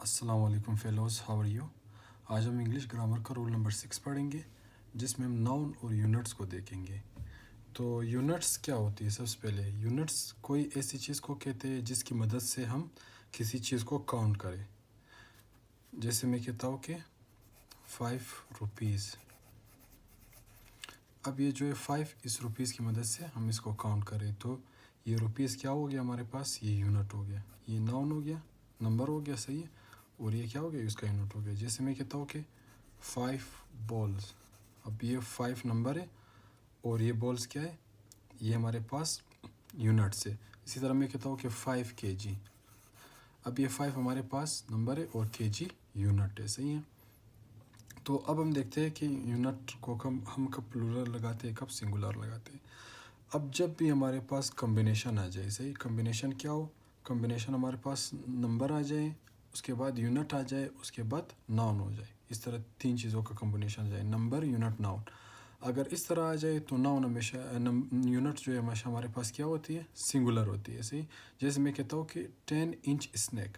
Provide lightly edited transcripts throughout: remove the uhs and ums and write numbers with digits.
السلام علیکم fellows, how are you? آج ہم انگلش گرامر کا رول نمبر 6 پڑھیں گے، جس میں ہم ناؤن اور یونٹس کو دیکھیں گے۔ تو یونٹس کیا ہوتی ہے؟ سب سے پہلے یونٹس کوئی ایسی چیز کو کہتے ہیں جس کی مدد سے ہم کسی چیز کو کاؤنٹ کریں۔ جیسے میں کہتا ہوں کہ 5 روپیز۔ اب یہ جو ہے 5 اس روپیز کی مدد سے ہم اس کو کاؤنٹ کریں تو یہ روپیز کیا ہو گیا ہمارے پاس؟ یہ یونٹ ہو گیا، یہ ناؤن ہو گیا، نمبر ہو گیا، صحیح ہے، اور یہ کیا ہو گیا؟ اس کا یونٹ ہو گیا۔ جیسے میں کہتا ہوں کہ 5 بالز، اب یہ 5 نمبر ہے اور یہ بالز کیا ہے؟ یہ ہمارے پاس یونٹس ہے۔ اسی طرح میں کہتا ہوں کہ 5 kg، اب یہ 5 ہمارے پاس نمبر ہے اور kg یونٹ ہے، صحیح ہے۔ تو اب ہم دیکھتے ہیں کہ یونٹ کو ہم کب پلورل لگاتے ہیں، کب سنگولر لگاتے ہیں۔ اب جب بھی ہمارے پاس کمبینیشن آ جائے، صحیح، کمبینیشن کیا ہو؟ کمبینیشن ہمارے پاس نمبر آ جائے، اس کے بعد یونٹ آ جائے، اس کے بعد ناؤن ہو جائے، اس طرح 3 چیزوں کا کمبینیشن آ جائے، نمبر، یونٹ، ناؤن۔ اگر اس طرح آ جائے تو ناؤن ہمیشہ یونٹ جو ہے ہمیشہ ہمارے پاس کیا ہوتی ہے؟ سنگولر ہوتی ہے، صحیح۔ جیسے میں کہتا ہوں کہ 10 انچ اسنیک،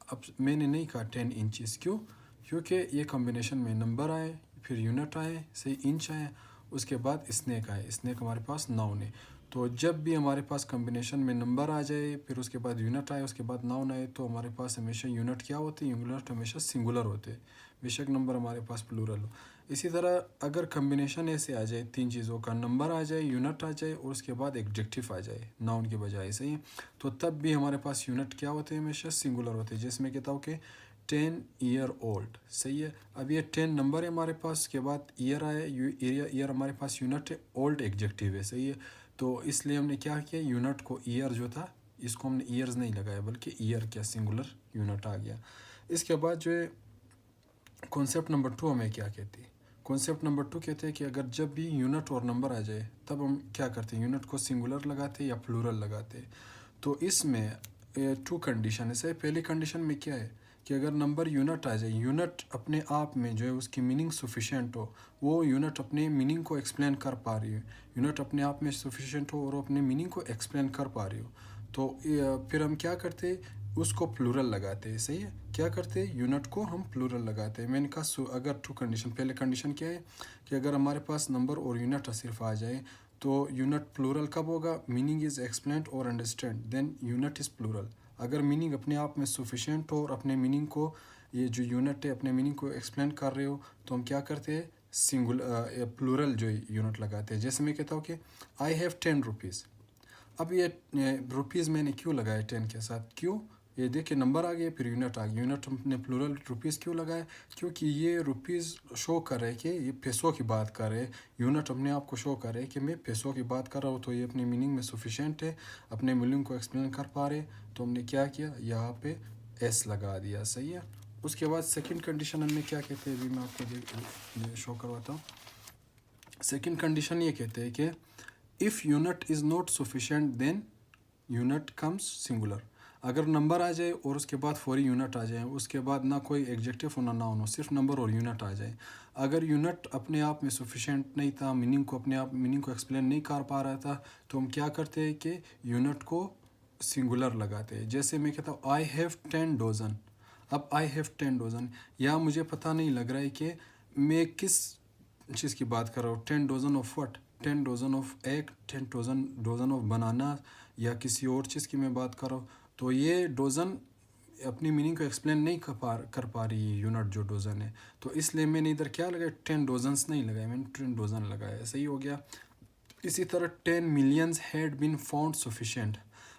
اب میں نے نہیں کہا 10 انچز، کیوں؟ کیونکہ یہ کمبینیشن میں نمبر آئے، پھر یونٹ آئے، صحیح، انچ آئے، اس کے بعد اسنیک آئے، اسنیک ہمارے پاس ناؤن ہے۔ تو جب بھی ہمارے پاس کمبینیشن میں نمبر آ جائے، پھر اس کے بعد یونٹ آئے، اس کے بعد ناؤن آئے، تو ہمارے پاس ہمیشہ یونٹ کیا ہوتے ہیں؟ یونٹ ہمیشہ سنگولر ہوتے ہیں، بے شک نمبر ہمارے پاس پلورل ہو۔ اسی طرح اگر کمبینیشن ایسے آ جائے 3 چیزوں کا، نمبر آ جائے، یونٹ آ جائے، اور اس کے بعد ایڈجیکٹو آ جائے ناؤن کے بجائے، صحیح، تو تب بھی ہمارے پاس یونٹ کیا ہوتے ہیں؟ ہمیشہ سنگولر ہوتے ہیں۔ جیسے میں کہتا ہوں کہ 10 ایئر اولڈ، صحیح ہے۔ اب یہ 10 نمبر ہے ہمارے پاس، اس کے بعد ایئر آئے، ایئر ہمارے پاس یونٹ ہے، اولڈ ایڈجیکٹو ہے، صحیح ہے۔ تو اس لیے ہم نے کیا کیا؟ یونٹ کو ایئر جو تھا، اس کو ہم نے ایئرز نہیں لگایا، بلکہ ایئر کیا سنگولر یونٹ آ گیا۔ اس کے بعد جو ہے کانسیپٹ نمبر 2 ہمیں کیا کہتی ہے؟ کانسیپٹ نمبر 2 کہتے ہیں کہ اگر جب بھی یونٹ اور نمبر آ جائے تب ہم کیا کرتے ہیں؟ یونٹ کو سنگولر لگاتے یا پلورل لگاتے۔ تو اس میں 2 کنڈیشن ہے۔ پہلی کنڈیشن میں کیا ہے کہ اگر نمبر یونٹ آ جائے، یونٹ اپنے آپ میں جو ہے اس کی میننگ سفیشینٹ ہو، وہ یونٹ اپنے میننگ کو ایکسپلین کر پا رہی ہے، یونٹ اپنے آپ میں سفیشینٹ ہو اور اپنے میننگ کو ایکسپلین کر پا رہی ہو، تو پھر ہم کیا کرتے؟ اس کو پلورل لگاتے ہیں، صحیح ہے۔ کیا کرتے؟ یونٹ کو ہم پلورل لگاتے ہیں۔ میں نے کہا اگر 2 کنڈیشن، پہلے کنڈیشن کیا ہے کہ اگر ہمارے پاس نمبر اور یونٹ صرف آ جائے تو یونٹ پلورل کب ہوگا؟ میننگ از ایکسپلینڈ اور understand, then unit is plural. اگر میننگ اپنے آپ میں سفیشینٹ ہو اور اپنے میننگ کو، یہ جو یونٹ ہے اپنے میننگ کو ایکسپلین کر رہے ہو، تو ہم کیا کرتے ہیں؟ پلورل جو یونٹ لگاتے ہیں۔ جیسے میں کہتا ہوں کہ آئی ہیو 10 روپیز۔ اب یہ روپیز میں نے کیوں لگایا 10 کے ساتھ؟ کیوں؟ یہ دیکھیں نمبر آ گیا، پھر یونٹ آ گیا، یونٹ ہم نے پلورل روپیز کیوں لگایا؟ کیونکہ یہ روپیز شو کر رہے کہ یہ پیسوں کی بات کر رہے، یونٹ اپنے آپ کو شو کر رہے کہ میں پیسوں کی بات کر رہا ہوں، تو یہ اپنی میننگ میں سفیشینٹ ہے، اپنے میننگ کو ایکسپلین کر پا رہے، تو ہم نے کیا کیا؟ یہاں پہ ایس لگا دیا، صحیح ہے۔ اس کے بعد سیکنڈ کنڈیشن ہم نے کیا کہتے ہیں؟ ابھی میں آپ کو شو کرواتا ہوں۔ سیکنڈ کنڈیشن یہ کہتے ہیں کہ if unit is not sufficient then unit comes singular۔ اگر نمبر آ جائے اور اس کے بعد فوری یونٹ آ جائے، اس کے بعد نہ کوئی ایڈجیکٹو ہو نہ ناؤن ہو، صرف نمبر اور یونٹ آ جائے، اگر یونٹ اپنے آپ میں سفیشینٹ نہیں تھا، میننگ کو اپنے آپ میننگ کو ایکسپلین نہیں کر پا رہا تھا، تو ہم کیا کرتے ہیں کہ یونٹ کو سنگولر لگاتے ہیں۔ جیسے میں کہتا ہوں آئی ہیو 10 ڈوزن، اب آئی ہیو 10 ڈوزن، یا مجھے پتہ نہیں لگ رہا ہے کہ میں کس چیز کی بات کر رہا ہوں، 10 ڈوزن آف وٹ، 10 dozen of egg, 10 dozen of banana, یا کسی اور چیز کی میں بات کر رہا ہوں، تو یہ ڈوزن اپنی میننگ کو ایکسپلین نہیں کر پا رہی ہے یونٹ جو ڈوزن ہے، تو اس لیے میں نے ادھر کیا لگایا؟ 10 ڈوزنس نہیں لگایا، میں نے 10 ڈوزن لگایا، صحیح ہو گیا۔ اسی طرح 10 millions had been found sufficient,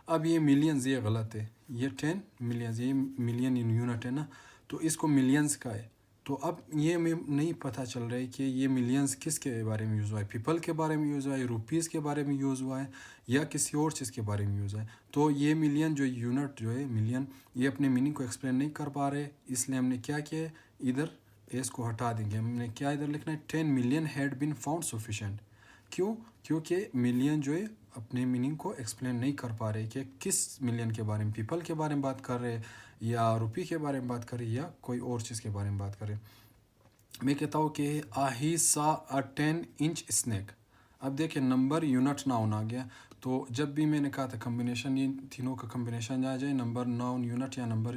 اب یہ ملینز یہ غلط ہے، یہ 10 ملینز، یہ ملین یونٹ ہے نا، تو اس کو ملینز کا ہے، تو اب یہ میں نہیں پتہ چل رہا ہے کہ یہ ملینز کس کے بارے میں یوز ہوا ہے، پیپل کے بارے میں یوز ہوا ہے، روپیز کے بارے میں یوز ہوا ہے، یا کسی اور چیز کے بارے میں یوز ہے۔ تو یہ ملین جو یونٹ جو ہے ملین، یہ اپنے میننگ کو ایکسپلین نہیں کر پا رہے، اس لیے ہم نے کیا کیا ہے؟ ادھر اس کو ہٹا دیں گے، ہم نے کیا ادھر لکھنا ہے؟ 10 million had been found sufficient. کیوں؟ کیونکہ ملین جو ہے اپنے میننگ کو ایکسپلین نہیں کر پا رہے کہ کس ملین کے بارے میں، پیپل کے بارے میں بات کر رہے، یا روپی کے بارے میں بات کر رہے، یا کوئی اور چیز کے بارے میں بات کر رہے۔ میں کہتا ہوں کہ ہی سا اے 10 انچ اسنیک، اب دیکھیں نمبر یونٹ ناؤن آ گیا، تو جب بھی میں نے کہا تھا کمبینیشن، یہ تینوں کا کمبینیشن آ جائے، نمبر ناؤن یونٹ یا نمبر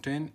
10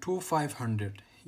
2 500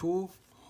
2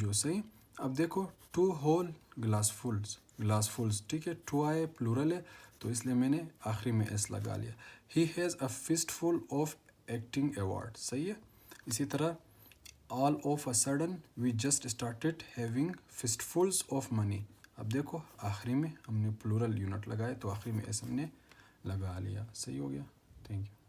جو صحیح. اب دیکھو 2 whole glassfuls, ٹھیک ہے, 2 آئے پلورل ہے تو اس لیے میں نے آخری میں ایس لگا لیا. He has a fistful of acting award, صحیح ہے. اسی طرح all of a sudden we just started having fistfuls of money. اب دیکھو آخری میں ہم نے پلورل یونٹ لگائے تو آخری میں ایس ہم نے لگا لیا. صحیح ہو گیا. Thank you.